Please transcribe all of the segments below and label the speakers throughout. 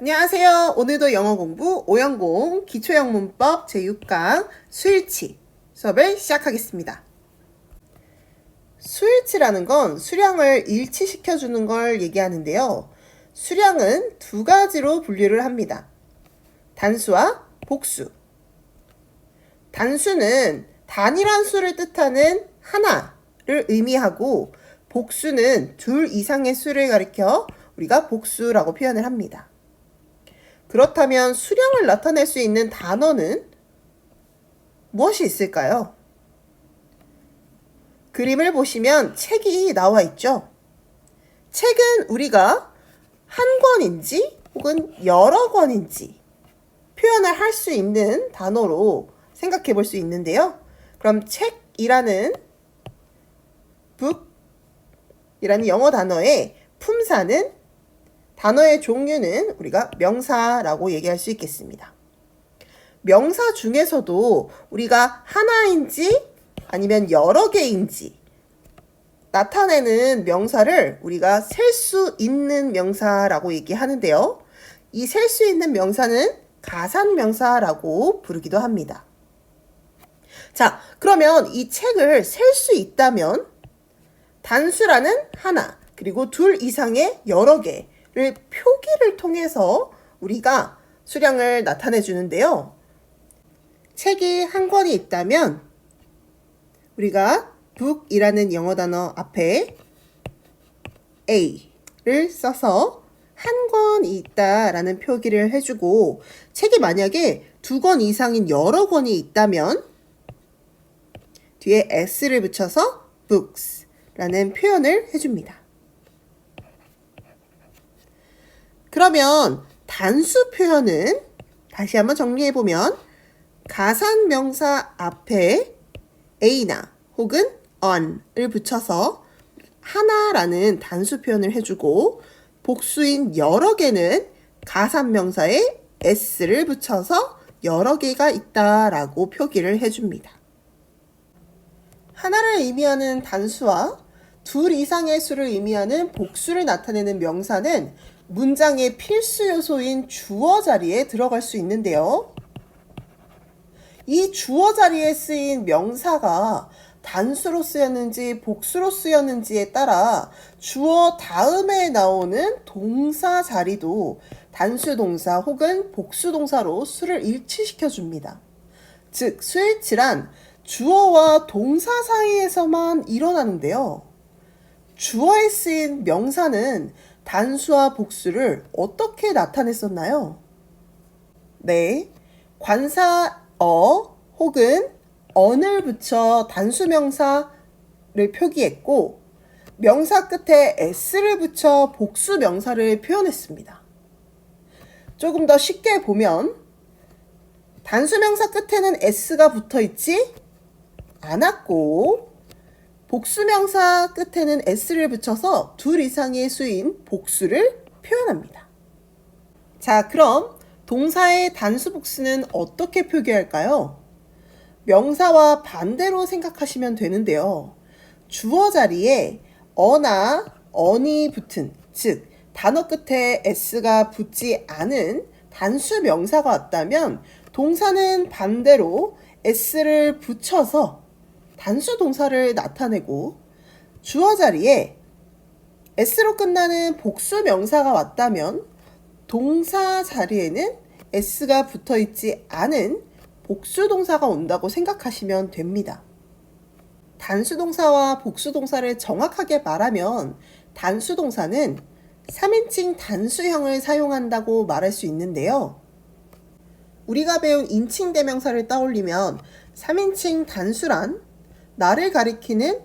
Speaker 1: 안녕하세요. 오늘도 영어 공부 5연공 기초영문법 제6강 수일치 수업을 시작하겠습니다. 수일치라는 건 수량을 일치시켜주는 걸 얘기하는데요. 수량은 두 가지로 분류를 합니다. 단수와 복수. 단수는 단일한 수를 뜻하는 하나를 의미하고 복수는 둘 이상의 수를 가리켜 우리가 복수라고 표현을 합니다. 그렇다면 수량을 나타낼 수 있는 단어는 무엇이 있을까요? 그림을 보시면 책이 나와 있죠. 책은 우리가 한 권인지 혹은 여러 권인지 표현을 할 수 있는 단어로 생각해 볼 수 있는데요. 그럼 책이라는 book이라는 영어 단어의 품사는 단어의 종류는 우리가 명사라고 얘기할 수 있겠습니다. 명사 중에서도 우리가 하나인지 아니면 여러 개인지 나타내는 명사를 우리가 셀 수 있는 명사라고 얘기하는데요. 이 셀 수 있는 명사는 가산명사라고 부르기도 합니다. 자, 그러면 이 책을 셀 수 있다면 단수라는 하나, 그리고 둘 이상의 여러 개 를 표기를 통해서 우리가 수량을 나타내 주는데요. 책이 한 권이 있다면 우리가 book이라는 영어 단어 앞에 a를 써서 한 권이 있다라는 표기를 해주고 책이 만약에 두 권 이상인 여러 권이 있다면 뒤에 s를 붙여서 books라는 표현을 해줍니다. 그러면 단수 표현은 다시 한번 정리해보면 가산명사 앞에 a나 혹은 on을 붙여서 하나라는 단수 표현을 해주고 복수인 여러 개는 가산명사에 s를 붙여서 여러 개가 있다라고 표기를 해줍니다. 하나를 의미하는 단수와 둘 이상의 수를 의미하는 복수를 나타내는 명사는 문장의 필수 요소인 주어 자리에 들어갈 수 있는데요. 이 주어 자리에 쓰인 명사가 단수로 쓰였는지 복수로 쓰였는지에 따라 주어 다음에 나오는 동사 자리도 단수 동사 혹은 복수 동사로 수를 일치시켜 줍니다. 즉, 수일치란 주어와 동사 사이에서만 일어나는데요. 주어에 쓰인 명사는 단수와 복수를 어떻게 나타냈었나요? 네, 관사 혹은 on을 붙여 단수명사를 표기했고 명사 끝에 s를 붙여 복수명사를 표현했습니다. 조금 더 쉽게 보면 단수명사 끝에는 s가 붙어있지 않았고 복수명사 끝에는 s를 붙여서 둘 이상의 수인 복수를 표현합니다. 자, 그럼 동사의 단수 복수는 어떻게 표기할까요? 명사와 반대로 생각하시면 되는데요. 주어 자리에 어나 on이 붙은, 즉 단어 끝에 s가 붙지 않은 단수 명사가 왔다면 동사는 반대로 s를 붙여서 단수 동사를 나타내고 주어 자리에 s로 끝나는 복수 명사가 왔다면 동사 자리에는 s가 붙어 있지 않은 복수 동사가 온다고 생각하시면 됩니다. 단수 동사와 복수 동사를 정확하게 말하면 단수 동사는 3인칭 단수형을 사용한다고 말할 수 있는데요. 우리가 배운 인칭 대명사를 떠올리면 3인칭 단수란 나를 가리키는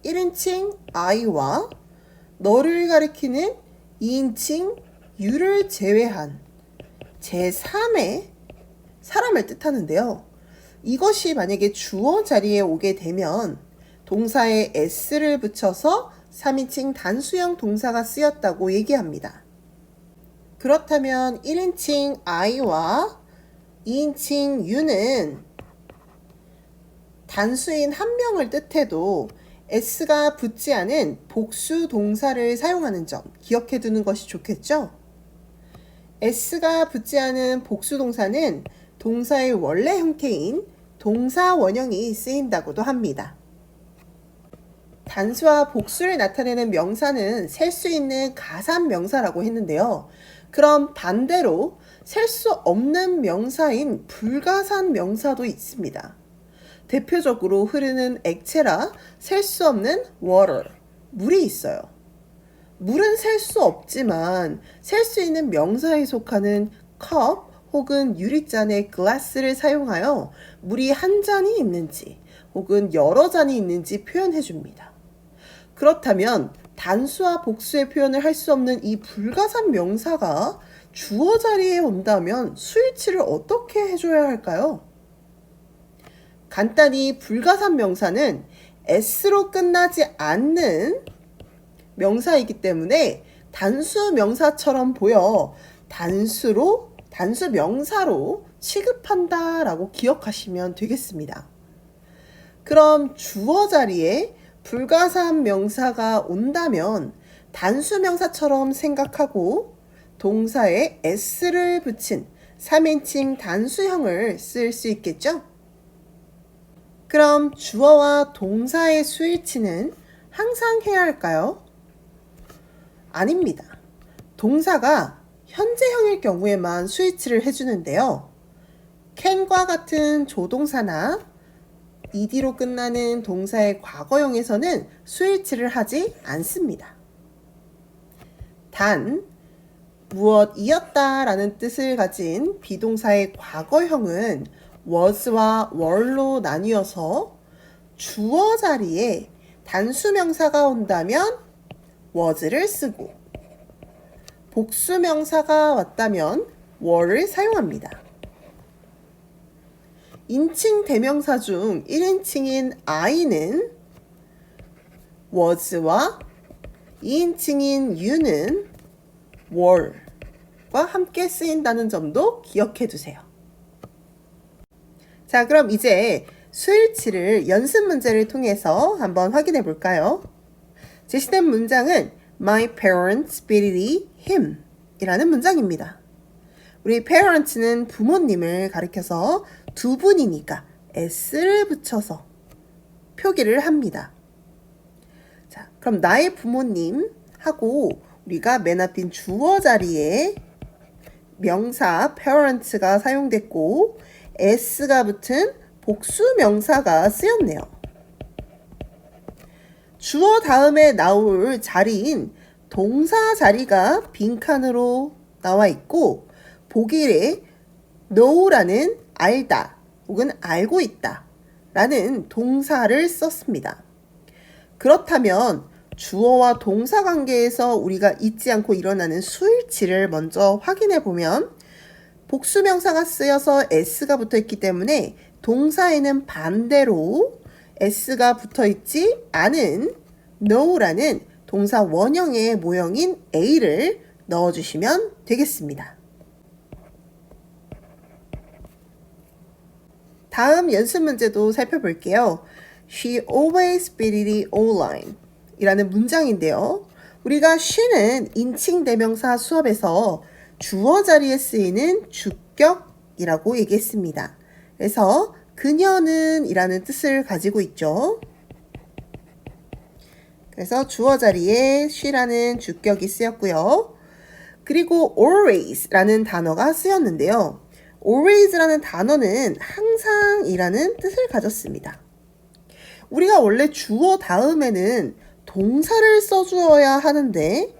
Speaker 1: 1인칭 I와 너를 가리키는 2인칭 You를 제외한 제3의 사람을 뜻하는데요. 이것이 만약에 주어 자리에 오게 되면 동사에 s를 붙여서 3인칭 단수형 동사가 쓰였다고 얘기합니다. 그렇다면 1인칭 I와 2인칭 You는 단수인 한 명을 뜻해도 s가 붙지 않은 복수 동사를 사용하는 점 기억해 두는 것이 좋겠죠? s가 붙지 않은 복수동사는 동사의 원래 형태인 동사 원형이 쓰인다고도 합니다. 단수와 복수를 나타내는 명사는 셀 수 있는 가산 명사라고 했는데요. 그럼 반대로 셀 수 없는 명사인 불가산 명사도 있습니다. 대표적으로 흐르는 액체라 셀 수 없는 water, 물이 있어요. 물은 셀 수 없지만 셀 수 있는 명사에 속하는 컵 혹은 유리잔의 glass를 사용하여 물이 한 잔이 있는지 혹은 여러 잔이 있는지 표현해 줍니다. 그렇다면 단수와 복수의 표현을 할 수 없는 이 불가산 명사가 주어 자리에 온다면 수일치를 어떻게 해줘야 할까요? 간단히 불가산 명사는 s로 끝나지 않는 명사이기 때문에 단수 명사처럼 보여 단수 명사로 취급한다 라고 기억하시면 되겠습니다. 그럼 주어 자리에 불가산 명사가 온다면 단수 명사처럼 생각하고 동사에 s를 붙인 3인칭 단수형을 쓸 수 있겠죠? 그럼 주어와 동사의 수일치는 항상 해야 할까요? 아닙니다. 동사가 현재형일 경우에만 수일치를 해주는데요. can과 같은 조동사나 ed로 끝나는 동사의 과거형에서는 수일치를 하지 않습니다. 단, 무엇이었다 라는 뜻을 가진 비동사의 과거형은 was와 were로 나뉘어서 주어 자리에 단수명사가 온다면 was를 쓰고 복수명사가 왔다면 were를 사용합니다. 인칭 대명사 중 1인칭인 I는 was와 2인칭인 you는 were과 함께 쓰인다는 점도 기억해 두세요. 자, 그럼 이제 수일치를 연습 문제를 통해서 한번 확인해 볼까요? 제시된 문장은 My parents pity him 이라는 문장입니다. 우리 parents는 부모님을 가리켜서 두 분이니까 s를 붙여서 표기를 합니다. 자, 그럼 나의 부모님 하고 우리가 맨 앞인 주어 자리에 명사 parents가 사용됐고 s가 붙은 복수 명사가 쓰였네요. 주어 다음에 나올 자리인 동사 자리가 빈칸으로 나와 있고 보기에 know라는 알다 혹은 알고 있다 라는 동사를 썼습니다. 그렇다면 주어와 동사 관계에서 우리가 잊지 않고 일어나는 수일치를 먼저 확인해 보면 복수명사가 쓰여서 s가 붙어 있기 때문에 동사에는 반대로 s가 붙어 있지 않은 know라는 동사 원형의 모형인 a를 넣어주시면 되겠습니다. 다음 연습 문제도 살펴볼게요. She always pitied Oline 이라는 문장인데요. 우리가 she는 인칭 대명사 수업에서 주어 자리에 쓰이는 주격이라고 얘기했습니다. 그래서 그녀는 이라는 뜻을 가지고 있죠. 그래서 주어 자리에 she라는 주격이 쓰였고요. 그리고 always 라는 단어가 쓰였는데요. always라는 단어는 항상이라는 뜻을 가졌습니다. 우리가 원래 주어 다음에는 동사를 써주어야 하는데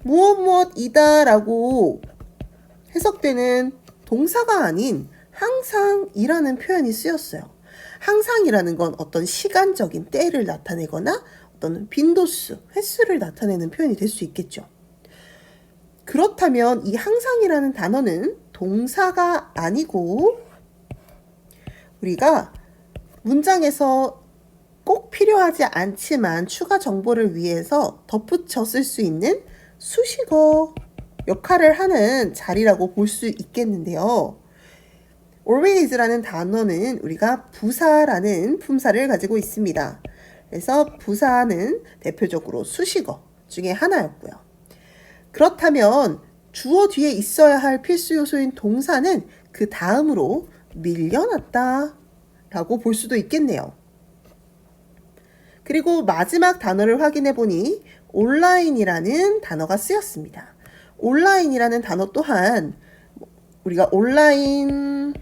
Speaker 1: 무엇이다 라고 해석되는 동사가 아닌 항상이라는 표현이 쓰였어요. 항상이라는 건 어떤 시간적인 때를 나타내거나 어떤 빈도수, 횟수를 나타내는 표현이 될 수 있겠죠. 그렇다면 이 항상이라는 단어는 동사가 아니고 우리가 문장에서 꼭 필요하지 않지만 추가 정보를 위해서 덧붙여 쓸 수 있는 수식어 역할을 하는 자리라고 볼 수 있겠는데요. always라는 단어는 우리가 부사라는 품사를 가지고 있습니다. 그래서 부사는 대표적으로 수식어 중에 하나였고요. 그렇다면 주어 뒤에 있어야 할 필수 요소인 동사는 그 다음으로 밀려났다 라고 볼 수도 있겠네요. 그리고 마지막 단어를 확인해 보니 온라인이라는 단어가 쓰였습니다. 온라인이라는 단어 또한 우리가 온라인으로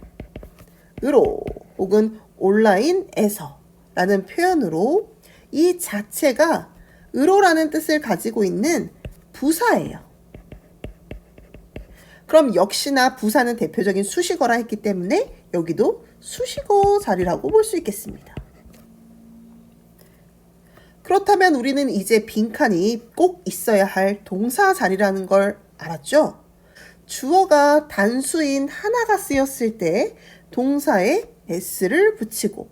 Speaker 1: 혹은 온라인에서 라는 표현으로 이 자체가 으로라는 뜻을 가지고 있는 부사예요. 그럼 역시나 부사는 대표적인 수식어라 했기 때문에 여기도 수식어 자리라고 볼 수 있겠습니다. 그렇다면 우리는 이제 빈칸이 꼭 있어야 할 동사 자리라는 걸 알았죠? 주어가 단수인 하나가 쓰였을 때 동사에 s를 붙이고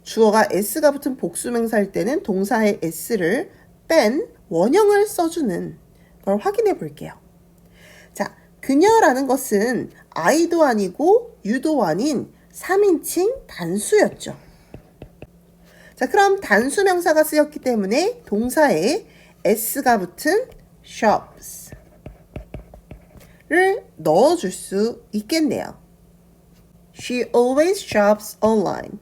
Speaker 1: 주어가 s가 붙은 복수명사일 때는 동사에 s를 뺀 원형을 써주는 걸 확인해 볼게요. 자, 그녀라는 것은 I도 아니고 U도 아닌 3인칭 단수였죠. 자, 그럼 단수 명사가 쓰였기 때문에 동사에 s가 붙은 shops를 넣어줄 수 있겠네요. She always shops online.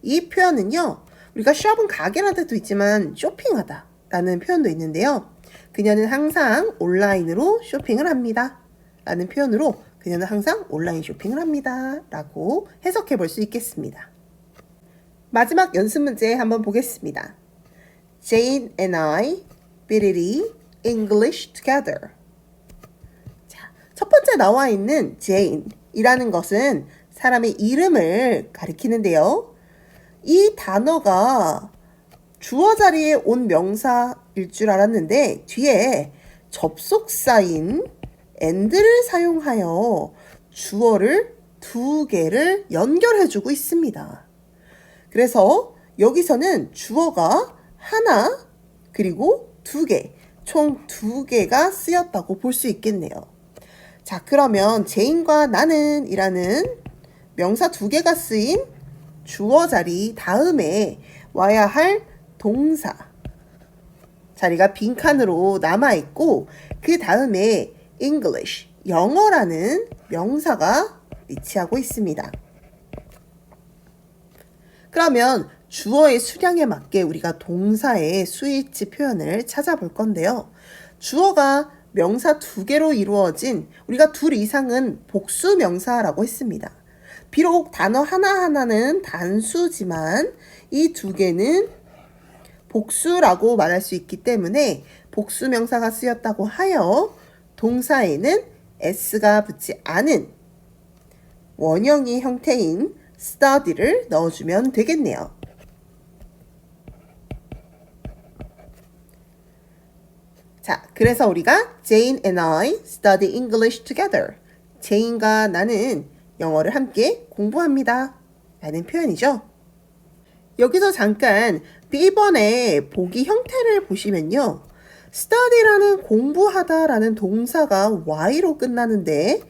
Speaker 1: 이 표현은요, 우리가 shop은 가게라는 뜻도 있지만 쇼핑하다 라는 표현도 있는데요. 그녀는 항상 온라인으로 쇼핑을 합니다 라는 표현으로 그녀는 항상 온라인 쇼핑을 합니다 라고 해석해 볼 수 있겠습니다. 마지막 연습 문제 한번 보겠습니다. Jane and I study English together. 자, 첫 번째 나와 있는 Jane이라는 것은 사람의 이름을 가리키는데요. 이 단어가 주어 자리에 온 명사일 줄 알았는데 뒤에 접속사인 and를 사용하여 주어를 두 개를 연결해주고 있습니다. 그래서 여기서는 주어가 하나 그리고 두 개, 총 두 개가 쓰였다고 볼 수 있겠네요. 자, 그러면 제인과 나는 이라는 명사 두 개가 쓰인 주어 자리 다음에 와야 할 동사 자리가 빈칸으로 남아있고 그 다음에 English, 영어라는 명사가 위치하고 있습니다. 그러면 주어의 수량에 맞게 우리가 동사의 수위치 표현을 찾아볼 건데요. 주어가 명사 두 개로 이루어진 우리가 둘 이상은 복수 명사라고 했습니다. 비록 단어 하나하나는 단수지만 이 두 개는 복수라고 말할 수 있기 때문에 복수 명사가 쓰였다고 하여 동사에는 s가 붙지 않은 원형의 형태인 study를 넣어주면 되겠네요. 자, 그래서 우리가 Jane and I study English together. 제인과 나는 영어를 함께 공부합니다 라는 표현이죠. 여기서 잠깐 B번의 보기 형태를 보시면요. study라는 공부하다 라는 동사가 y로 끝나는데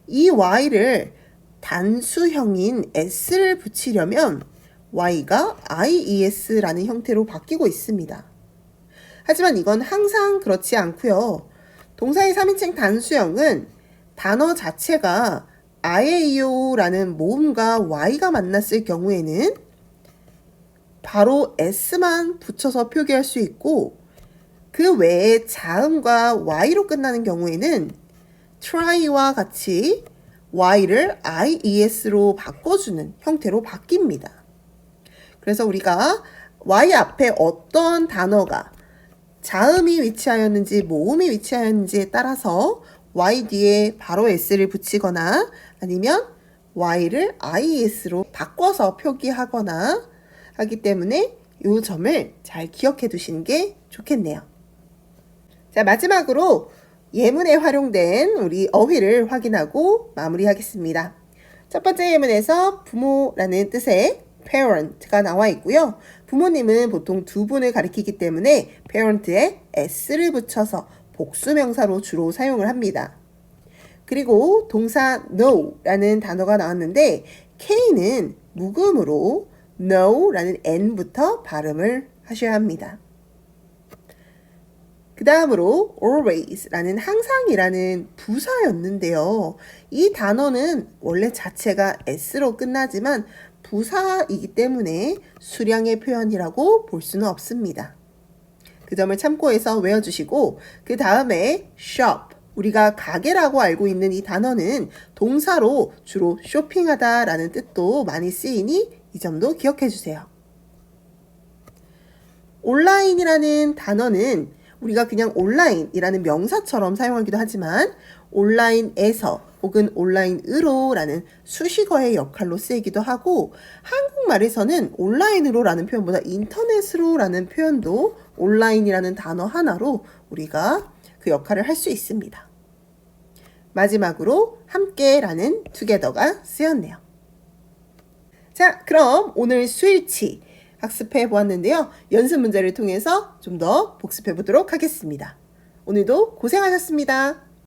Speaker 1: 이 y를 단수형인 s를 붙이려면 y가 ies라는 형태로 바뀌고 있습니다. 하지만 이건 항상 그렇지 않고요. 동사의 3인칭 단수형은 단어 자체가 i에요라는 모음과 y가 만났을 경우에는 바로 s만 붙여서 표기할 수 있고 그 외에 자음과 y로 끝나는 경우에는 try와 같이 y를 ies로 바꿔주는 형태로 바뀝니다. 그래서 우리가 y 앞에 어떤 단어가 자음이 위치하였는지 모음이 위치하였는지에 따라서 y 뒤에 바로 s를 붙이거나 아니면 y를 ies로 바꿔서 표기하거나 하기 때문에 이 점을 잘 기억해 두시는 게 좋겠네요. 자, 마지막으로 예문에 활용된 우리 어휘를 확인하고 마무리하겠습니다. 첫 번째 예문에서 부모라는 뜻의 parent가 나와 있고요. 부모님은 보통 두 분을 가리키기 때문에 parent에 s를 붙여서 복수명사로 주로 사용을 합니다. 그리고 동사 know라는 단어가 나왔는데 K는 묵음으로 know라는 n부터 발음을 하셔야 합니다. 그 다음으로 always라는 항상이라는 부사였는데요. 이 단어는 원래 자체가 s로 끝나지만 부사이기 때문에 수량의 표현이라고 볼 수는 없습니다. 그 점을 참고해서 외워주시고 그 다음에 shop, 우리가 가게라고 알고 있는 이 단어는 동사로 주로 쇼핑하다 라는 뜻도 많이 쓰이니 이 점도 기억해 주세요. 온라인이라는 단어는 우리가 그냥 온라인이라는 명사처럼 사용하기도 하지만 온라인에서 혹은 온라인으로 라는 수식어의 역할로 쓰이기도 하고 한국말에서는 온라인으로 라는 표현보다 인터넷으로 라는 표현도 온라인이라는 단어 하나로 우리가 그 역할을 할 수 있습니다. 마지막으로 함께라는 together가 쓰였네요. 자, 그럼 오늘 수일치 학습해 보았는데요. 연습 문제를 통해서 좀 더 복습해 보도록 하겠습니다. 오늘도 고생하셨습니다.